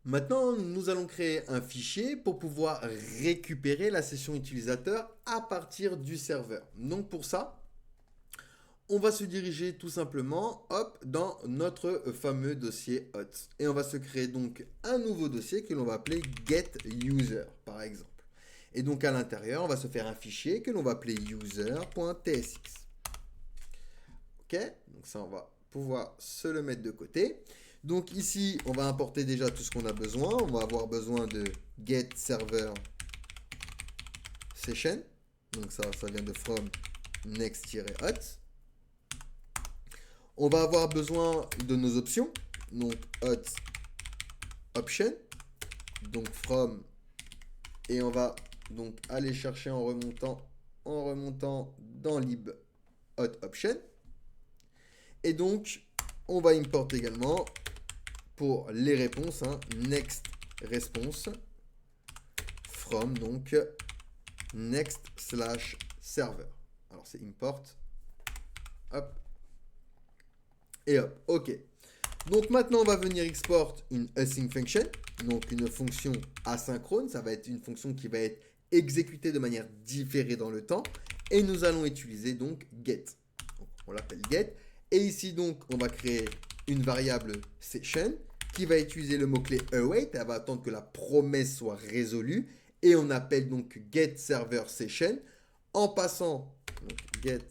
Maintenant, nous allons créer un fichier pour pouvoir récupérer la session utilisateur à partir du serveur. Donc pour ça, on va se diriger tout simplement hop, dans notre fameux dossier hot. Et on va se créer donc un nouveau dossier que l'on va appeler getUser par exemple. Et donc à l'intérieur, on va se faire un fichier que l'on va appeler user.tsx. Ok, donc ça on va pouvoir se le mettre de côté. Donc ici, on va importer déjà tout ce qu'on a besoin. On va avoir besoin de get server session. Donc ça vient de from next-hot. On va avoir besoin de nos options. Donc hot option. Donc from. Et on va donc aller chercher en remontant dans lib hot option. Et donc, on va importer également pour les réponses, next response from donc next slash server. Alors c'est import, hop, et hop, ok. Donc maintenant on va venir export une async function, donc une fonction asynchrone, ça va être une fonction qui va être exécutée de manière différée dans le temps, et nous allons utiliser donc get. Donc, on l'appelle get, et ici donc on va créer une variable session qui va utiliser le mot-clé await, elle va attendre que la promesse soit résolue, et on appelle donc get server session en passant donc, get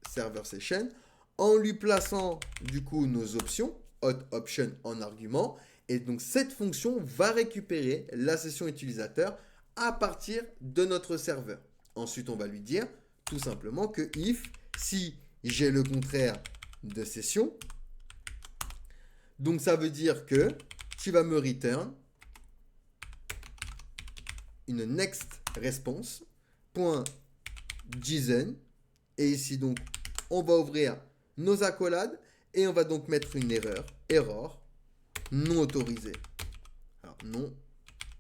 server session, en lui plaçant du coup nos options, hot option en argument, et donc cette fonction va récupérer la session utilisateur à partir de notre serveur. Ensuite, on va lui dire tout simplement que if, si j'ai le contraire de session, donc ça veut dire que tu vas me return une next response .json, et ici donc on va ouvrir nos accolades et on va donc mettre une error non autorisée. Alors non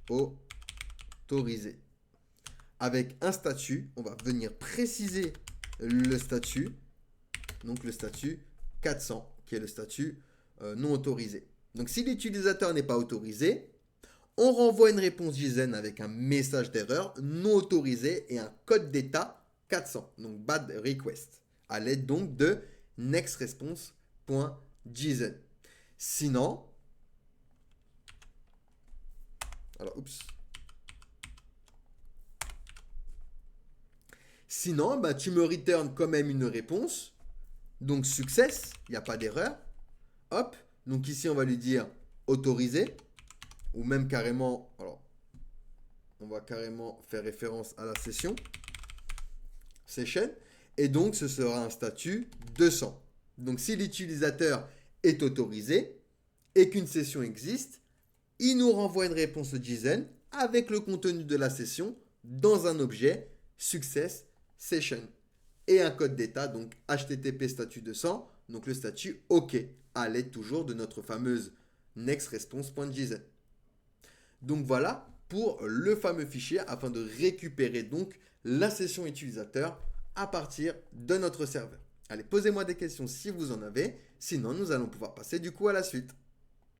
autorisé. Avec un statut, on va venir préciser le statut, donc le statut 400 qui est le statut non autorisé. Donc si l'utilisateur n'est pas autorisé, on renvoie une réponse JSON avec un message d'erreur non autorisé et un code d'état 400, donc bad request, à l'aide donc de nextResponse.json. Sinon, alors sinon, bah, tu me return quand même une réponse, donc success, il n'y a pas d'erreur. Hop, donc ici on va lui dire autorisé, ou même carrément, alors on va carrément faire référence à la session, et donc ce sera un statut 200. Donc si l'utilisateur est autorisé et qu'une session existe, il nous renvoie une réponse JSON avec le contenu de la session dans un objet success session et un code d'état, donc HTTP statut 200, donc le statut OK, à l'aide toujours de notre fameuse nextResponse.json. Donc voilà pour le fameux fichier afin de récupérer donc la session utilisateur à partir de notre serveur. Allez, posez-moi des questions si vous en avez, sinon nous allons pouvoir passer du coup à la suite.